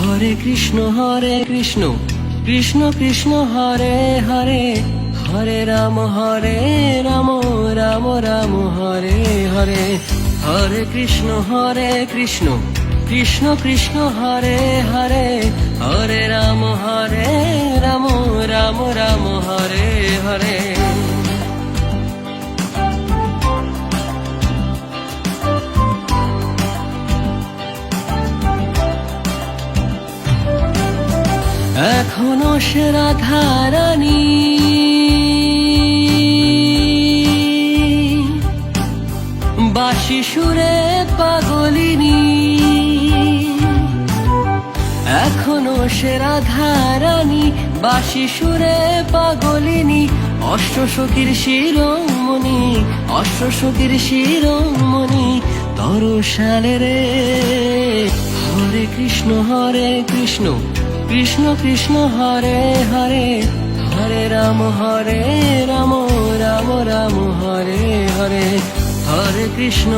হরে কৃষ্ণ কৃষ্ণ কৃষ্ণ হরে হরে, হরে রাম রাম রাম হরে হরে। হরে কৃষ্ণ কৃষ্ণ কৃষ্ণ হরে হরে, হরে রাম রাম রাম হরে হরে। এখনো সে রাধা রানী বাঁশি সুরে পাগলিনী, এখনো সে রাধা রানী বাঁশি সুরে পাগলিনী। অষ্টসখীর শিরোমণি, অষ্টসখীর শিরোমণি তরসালে রে। হরে কৃষ্ণ কৃষ্ণ কৃষ্ণ হরে হরে, হরে রাম রাম রাম হরে হরে। হরে কৃষ্ণ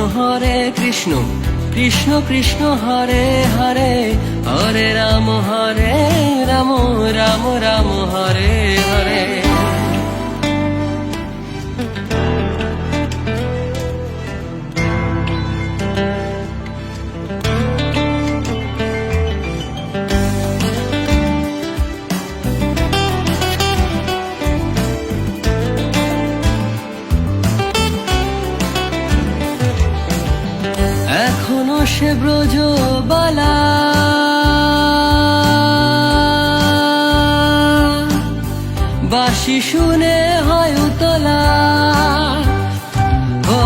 কৃষ্ণ কৃষ্ণ হরে হরে, হরে রাম রাম রাম হরে হরে। এখনো সে ব্রজবালা বাঁশি শুনে হয় উতলা। ও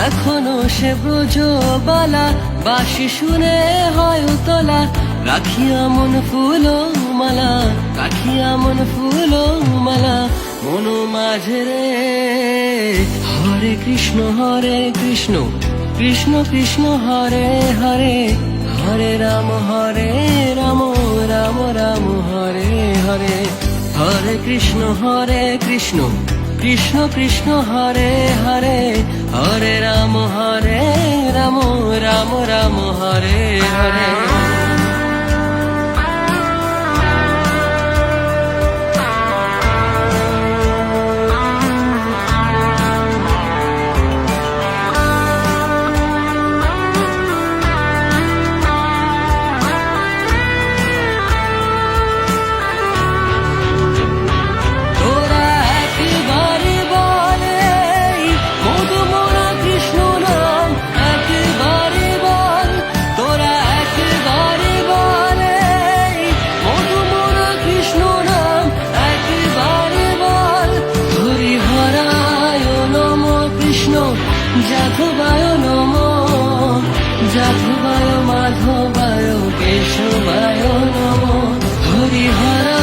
এখনো সে ব্রজবালা বাঁশি শুনে হয় উতলা। রাখিয়া মন ফুল মালা, রাখিয়া মন ফুল মালা মন মাঝে রে। হরে কৃষ্ণ কৃষ্ণ কৃষ্ণ হরে হরে, হরে রাম রাম রাম হরে হরে। হরে কৃষ্ণ কৃষ্ণ কৃষ্ণ হরে হরে, হরে রাম রাম রাম হরে হরে। যাদবায় নম, যাদবায় মাধবায় কেশবায় নম। হরি হরা